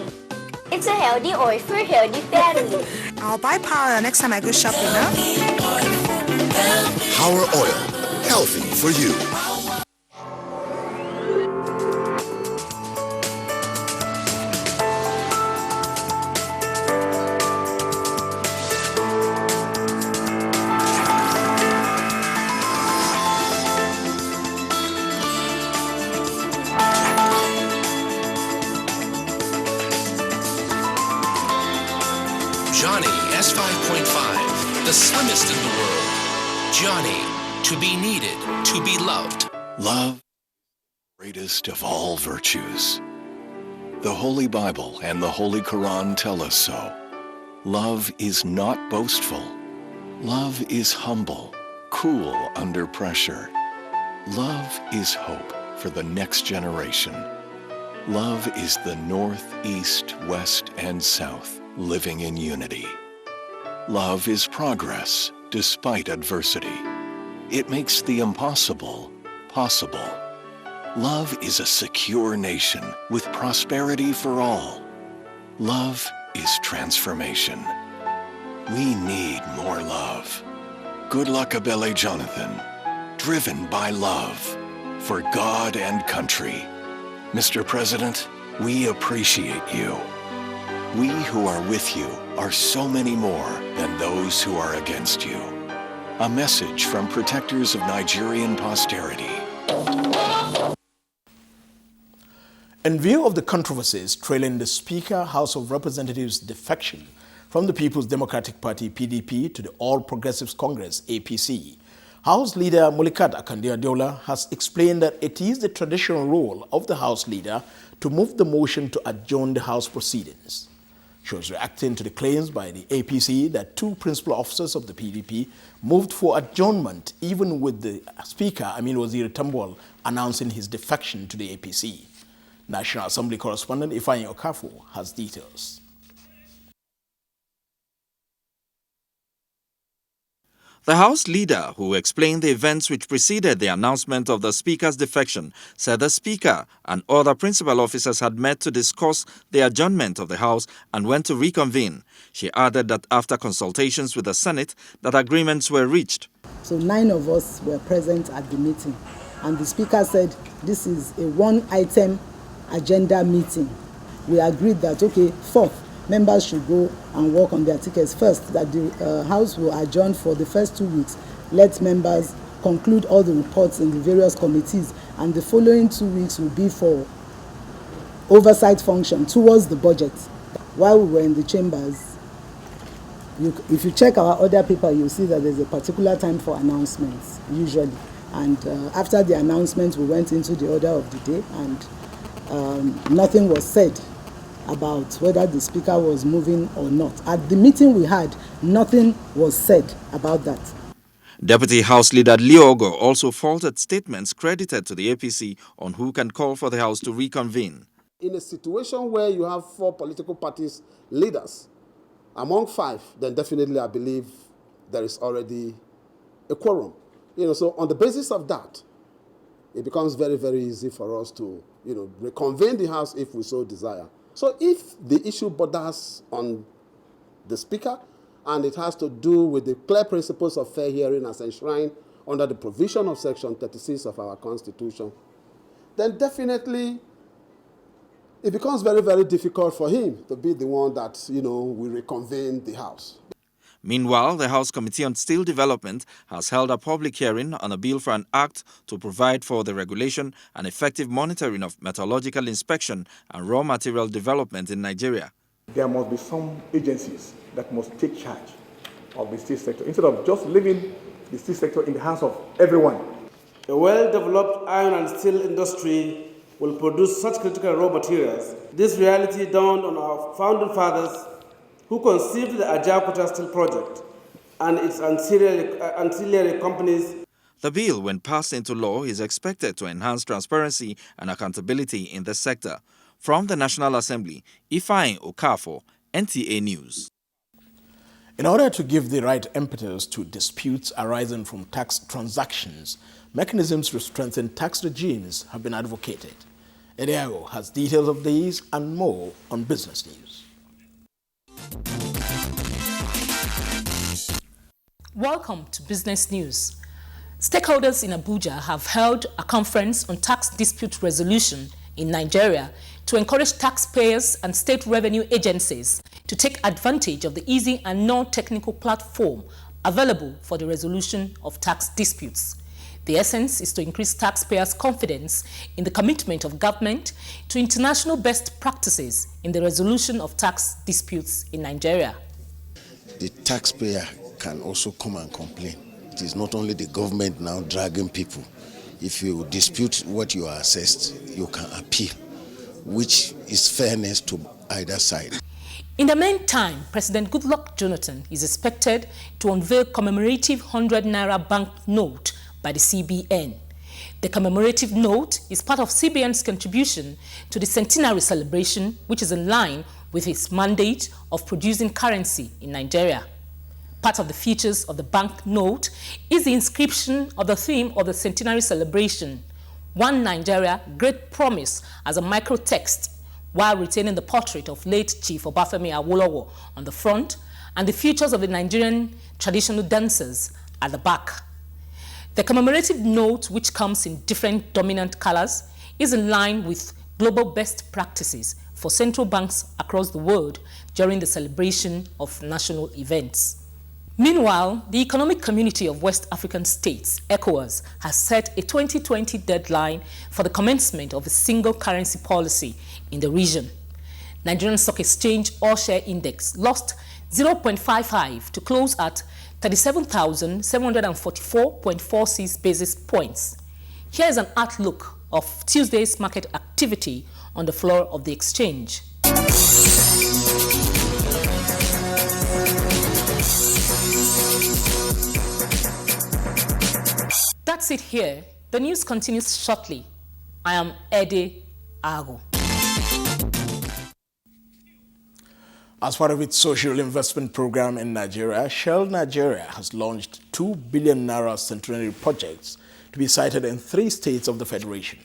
It's a healthy oil for healthy family. I'll buy Power Oil next time I go shopping, huh? Power Oil. Healthy for you. Johnny S5.5, the slimmest in the world. Johnny, to be needed, to be loved. Love, greatest of all virtues. The Holy Bible and the Holy Quran tell us so. Love is not boastful. Love is humble, cool under pressure. Love is hope for the next generation. Love is the North, East, West, and South living in unity. Love is progress despite adversity. It makes the impossible possible. Love is a secure nation with prosperity for all. Love is transformation. We need more love. Good luck, Abele Jonathan. Driven by love for God and country. Mr. President, we appreciate you. We who are with you are so many more than those who are against you. A message from protectors of Nigerian posterity. In view of the controversies trailing the Speaker, House of Representatives' defection from the People's Democratic Party, PDP, to the All Progressives Congress, APC, House Leader Mulikat Akande-Adeola has explained that it is the traditional role of the House Leader to move the motion to adjourn the House proceedings. She was reacting to the claims by the APC that 2 principal officers of the PDP moved for adjournment, even with the Speaker, Aminu Waziri Tambuwal, announcing his defection to the APC. National Assembly correspondent Ifeanyi Okafor has details. The House Leader, who explained the events which preceded the announcement of the Speaker's defection, said the Speaker and other principal officers had met to discuss the adjournment of the House and went to reconvene. She added that after consultations with the Senate, that agreements were reached. So 9 of us were present at the meeting, and the Speaker said this is a 1-item agenda meeting. We agreed that, okay, 4th, members should go and work on their tickets first, that the House will adjourn for the first 2 weeks. Let members conclude all the reports in the various committees, and the following 2 weeks will be for oversight function towards the budget. While we were in the chambers, if you check our order paper, you'll see that there's a particular time for announcements, usually. And after the announcement, we went into the order of the day, and nothing was said about whether the Speaker was moving or not. At the meeting we had, nothing was said about that. Deputy House Leader Leo Ogo also faulted statements credited to the APC on who can call for the House to reconvene. In a situation where you have 4 political parties leaders among 5, then definitely I believe there is already a quorum. So on the basis of that, it becomes very, very easy for us to, reconvene the House if we so desire. So if the issue borders on the Speaker and it has to do with the clear principles of fair hearing as enshrined under the provision of Section 36 of our Constitution, then definitely it becomes very, very difficult for him to be the one that, will reconvene the House. Meanwhile, the House Committee on Steel Development has held a public hearing on a bill for an act to provide for the regulation and effective monitoring of metallurgical inspection and raw material development in Nigeria. There must be some agencies that must take charge of the steel sector instead of just leaving the steel sector in the hands of everyone. A well-developed iron and steel industry will produce such critical raw materials. This reality dawned on our founding fathers who conceived the Ajaokuta Steel Project and its ancillary companies. The bill, when passed into law, is expected to enhance transparency and accountability in the sector. From the National Assembly, Ifeanyi Okafor, NTA News. In order to give the right impetus to disputes arising from tax transactions, mechanisms to strengthen tax regimes have been advocated. Ediago has details of these and more on Business News. Welcome to Business News. Stakeholders in Abuja have held a conference on tax dispute resolution in Nigeria to encourage taxpayers and state revenue agencies to take advantage of the easy and non-technical platform available for the resolution of tax disputes. The essence is to increase taxpayers' confidence in the commitment of government to international best practices in the resolution of tax disputes in Nigeria. The taxpayer can also come and complain. It is not only the government now dragging people. If you dispute what you are assessed, you can appeal, which is fairness to either side. In the meantime, President Goodluck Jonathan is expected to unveil commemorative 100 Naira bank note by the CBN. The commemorative note is part of CBN's contribution to the centenary celebration, which is in line with its mandate of producing currency in Nigeria. Part of the features of the bank note is the inscription of the theme of the centenary celebration, One Nigeria, Great Promise, as a microtext, while retaining the portrait of late Chief Obafemi Awolowo on the front and the features of the Nigerian traditional dancers at the back. The commemorative note, which comes in different dominant colors, is in line with global best practices for central banks across the world during the celebration of national events. Meanwhile, the Economic Community of West African States, ECOWAS, has set a 2020 deadline for the commencement of a single currency policy in the region. Nigerian Stock Exchange All-Share Index lost 0.55 to close at 37,744.46 basis points. Here is an outlook of Tuesday's market activity on the floor of the exchange. That's it here. The news continues shortly. I am Eddie Ago. As part of its social investment program in Nigeria, Shell Nigeria has launched 2 billion Naira centenary projects to be sited in 3 states of the Federation.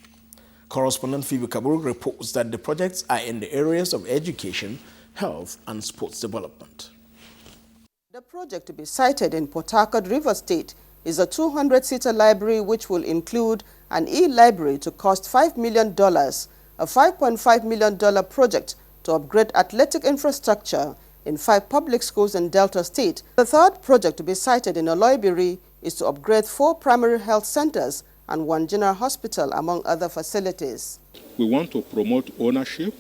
Correspondent Phoebe Kaburu reports that the projects are in the areas of education, health, and sports development. The project to be sited in Port Harcourt, River State, is a 200-seater library which will include an e-library to cost $5 million, a $5.5 million project to upgrade athletic infrastructure in 5 public schools in Delta State. The third project to be sited in Oloibiri is to upgrade 4 primary health centers and 1 general hospital, among other facilities. We want to promote ownership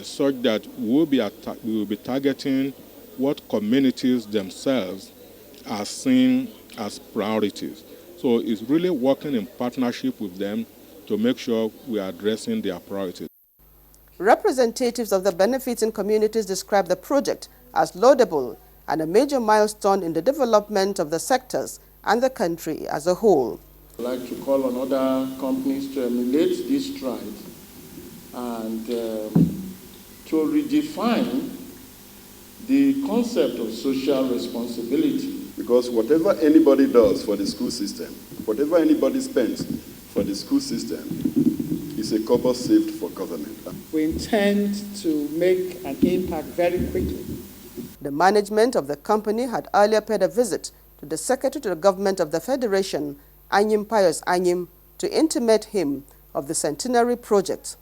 such that we will be targeting what communities themselves are seeing as priorities. So it's really working in partnership with them to make sure we are addressing their priorities. Representatives of the benefiting communities describe the project as laudable and a major milestone in the development of the sectors and the country as a whole. I'd like to call on other companies to emulate this stride and to redefine the concept of social responsibility. Because whatever anybody does for the school system, whatever anybody spends for the school system, is a kobo saved for government. We intend to make an impact very quickly. The management of the company had earlier paid a visit to the Secretary to the Government of the Federation, Anyim Pius Anyim, to intimate him of the centenary project.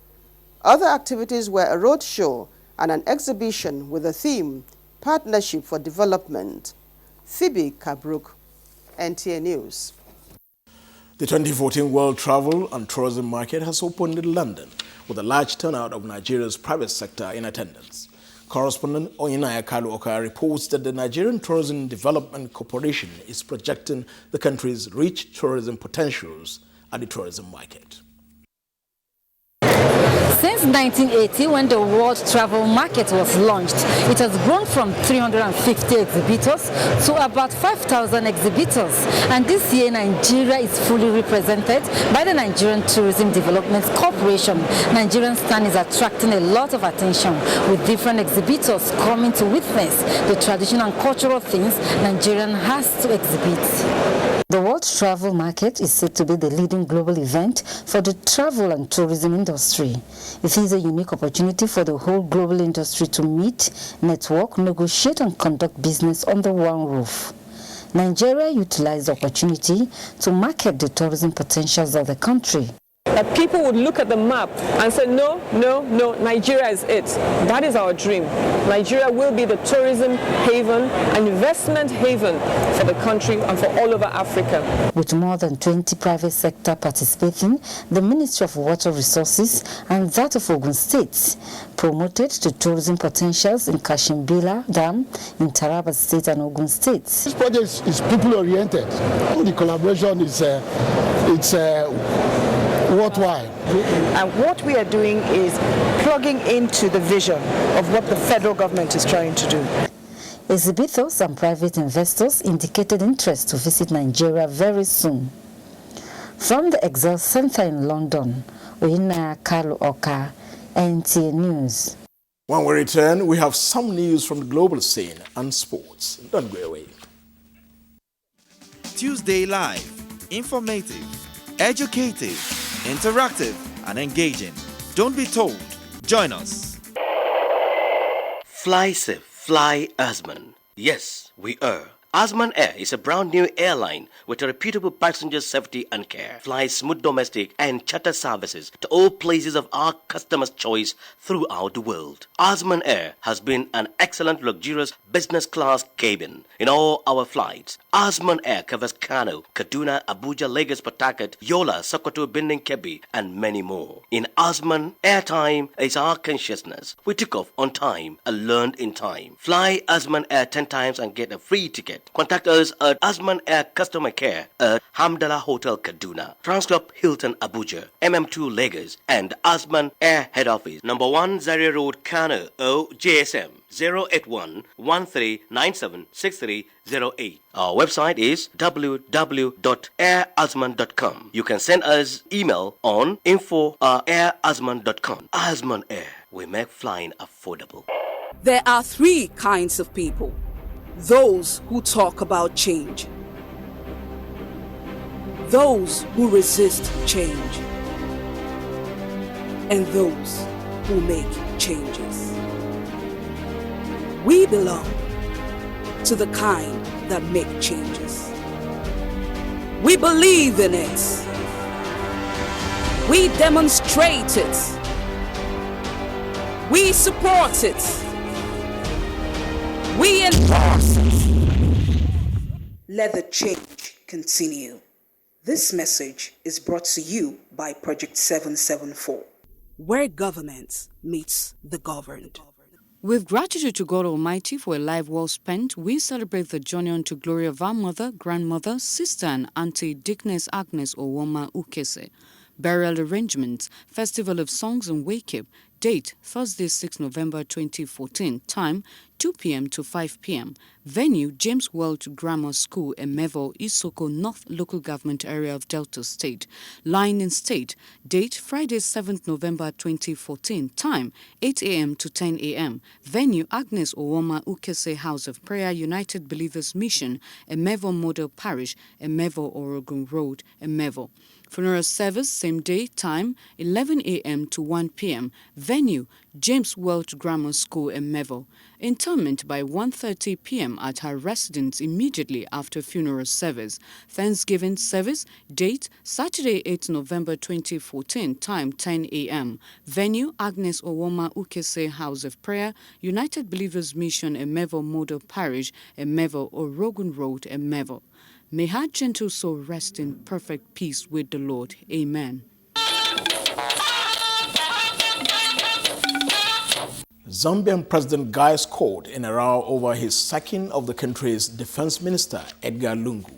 Other activities were a road show and an exhibition with the theme Partnership for Development. Phoebe Kabruk, NTA News. The 2014 World Travel and Tourism Market has opened in London with a large turnout of Nigeria's private sector in attendance. Correspondent Oyinaya Kalu Oka reports that the Nigerian Tourism Development Corporation is projecting the country's rich tourism potentials at the tourism market. Since 1980, when the World Travel Market was launched, it has grown from 350 exhibitors to about 5,000 exhibitors. And this year, Nigeria is fully represented by the Nigerian Tourism Development Corporation. Nigerian stand is attracting a lot of attention, with different exhibitors coming to witness the traditional and cultural things Nigerian has to exhibit. The World Travel Market is said to be the leading global event for the travel and tourism industry. It is a unique opportunity for the whole global industry to meet, network, negotiate and conduct business under one roof. Nigeria utilized the opportunity to market the tourism potentials of the country. That people would look at the map and say, no, no, no, Nigeria is it. That is our dream. Nigeria will be the tourism haven and investment haven for the country and for all over Africa. With more than 20 private sector participating, the Ministry of Water Resources and that of Ogun State promoted the tourism potentials in Kashimbila Dam in Taraba State and Ogun State. This project is people-oriented. The collaboration is worthwhile. And what we are doing is plugging into the vision of what the federal government is trying to do. Exhibitors and private investors indicated interest to visit Nigeria very soon. From the Excel Center in London, Oyinaya Kalu Oka, NTA News. When we return, we have some news from the global scene and sports. Don't go away. Tuesday Live. Informative, educative, interactive and engaging. Don't be told. Join us. Fly safe, fly Azman. Yes, we are. Azman Air is a brand new airline with a reputable passenger safety and care. Flies smooth domestic and charter services to all places of our customers' choice throughout the world. Azman Air has been an excellent luxurious business class cabin in all our flights. Azman Air covers Kano, Kaduna, Abuja, Lagos, Port Harcourt, Yola, Sokoto, Benin, Kebbi, and many more. In Azman, airtime is our consciousness. We took off on time and learned in time. Fly Azman Air 10 times and get a free ticket. Contact us at Azman Air Customer Care at Hamdala Hotel, Kaduna, Transcorp Hilton, Abuja, MM2 Lagos, and Azman Air Head Office, number 1 Zaria Road, Kano, GSM 081-1397-6308. Our website is www.airazman.com. You can send us email on info@airazman.com. Azman Air, we make flying affordable. There are 3 kinds of people. Those who talk about change. Those who resist change. And those who make changes. We belong to the kind that make changes. We believe in it. We demonstrate it. We support it. We endorse it. Let the change continue. This message is brought to you by Project 774, where government meets the governed. With gratitude to God Almighty for a life well spent, we celebrate the journey unto glory of our mother, grandmother, sister and auntie Dickness Agnes Owoma Ukese. Burial arrangements, Festival of Songs and Wake Up. Date, Thursday, 6 November 2014. Time, 2 p.m. to 5 p.m. Venue, James Welch Grammar School, Emevo, Isoko North Local Government Area of Delta State. Line in State. Date, Friday, 7th November 2014. Time, 8 a.m. to 10 a.m. Venue, Agnes Owoma Ukese House of Prayer, United Believers Mission, Emevo Model Parish, Emevo Orogun Road, Emevo. Funeral service same day, time 11 a.m. to 1 p.m. Venue James Welch Grammar School in Mevel. Interment by 1:30 p.m. at her residence immediately after funeral service. Thanksgiving service date Saturday 8 November 2014, time 10 a.m. Venue Agnes Owoma Ukese House of Prayer, United Believers Mission in Mevel Model Parish in Mevel, Orogun Road in Mevel. May her gentle soul rest in perfect peace with the Lord. Amen. Zambian President Guy scored in a row over his sacking of the country's defense minister, Edgar Lungu.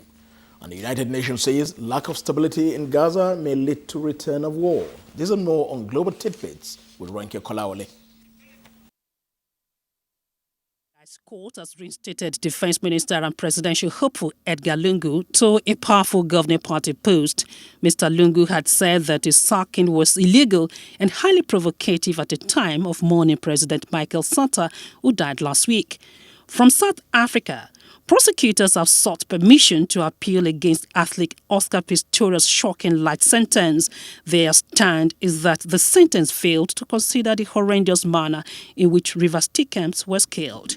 And the United Nations says lack of stability in Gaza may lead to return of war. This and more on Global Tidbits with Ranke Kolawole. Court has reinstated Defense Minister and presidential hopeful Edgar Lungu to a powerful governing party post. Mr. Lungu had said that his sacking was illegal and highly provocative at the time of mourning President Michael Sata, who died last week. From South Africa, prosecutors have sought permission to appeal against athlete Oscar Pistorius' shocking life sentence. Their stand is that the sentence failed to consider the horrendous manner in which River Stickamps was killed.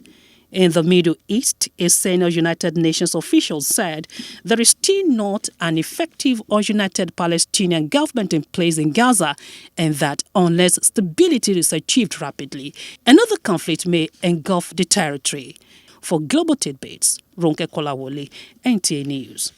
In the Middle East, a senior United Nations official said there is still not an effective or united Palestinian government in place in Gaza, and that unless stability is achieved rapidly, another conflict may engulf the territory. For Global Tidbits, Ronke Kolawole, NTA News.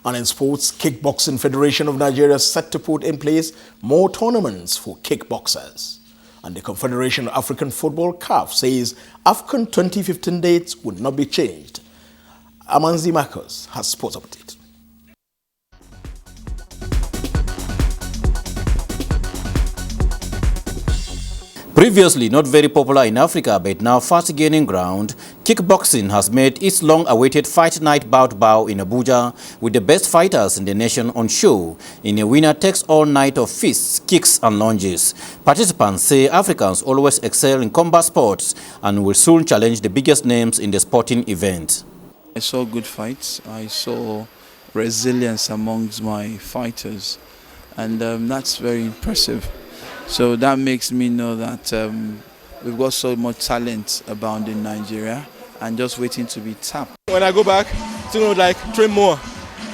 And in sports, Kickboxing Federation of Nigeria is set to put in place more tournaments for kickboxers. And the Confederation of African Football, CAF, says AFCON 2015 dates would not be changed. Amanzi Marcos has sports update. Previously not very popular in Africa but now fast gaining ground, kickboxing has made its long-awaited fight night bout in Abuja with the best fighters in the nation on show in a winner-takes-all night of fists, kicks and lunges. Participants say Africans always excel in combat sports and will soon challenge the biggest names in the sporting event. I saw good fights. I saw resilience amongst my fighters, and that's very impressive. So that makes me know that we've got so much talent abound in Nigeria and just waiting to be tapped. When I go back, still train more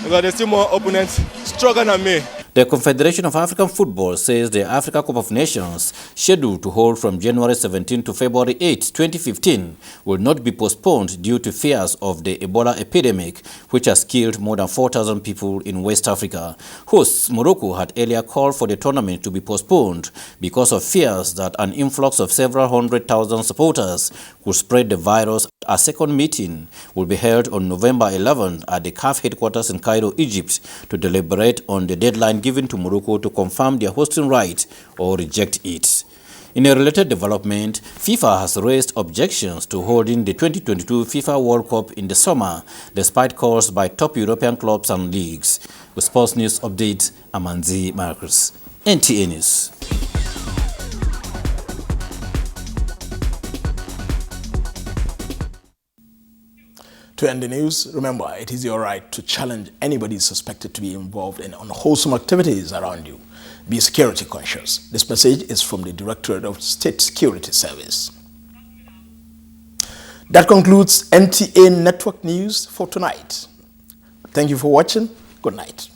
because there's still more opponents stronger than me. The Confederation of African Football says the Africa Cup of Nations, scheduled to hold from January 17 to February 8, 2015, will not be postponed due to fears of the Ebola epidemic, which has killed more than 4,000 people in West Africa. Hosts Morocco had earlier called for the tournament to be postponed because of fears that an influx of several 100,000 supporters could spread the virus. A second meeting will be held on November 11 at the CAF headquarters in Cairo, Egypt, to deliberate on the deadline given to Morocco to confirm their hosting right or reject it. In a related development, FIFA has raised objections to holding the 2022 FIFA World Cup in the summer, despite calls by top European clubs and leagues. With Sports News Update, Amanzi Marcus, NTA News. To end the news, remember, it is your right to challenge anybody suspected to be involved in unwholesome activities around you. Be security conscious. This message is from the Directorate of State Security Service. That concludes NTA Network News for tonight. Thank you for watching. Good night.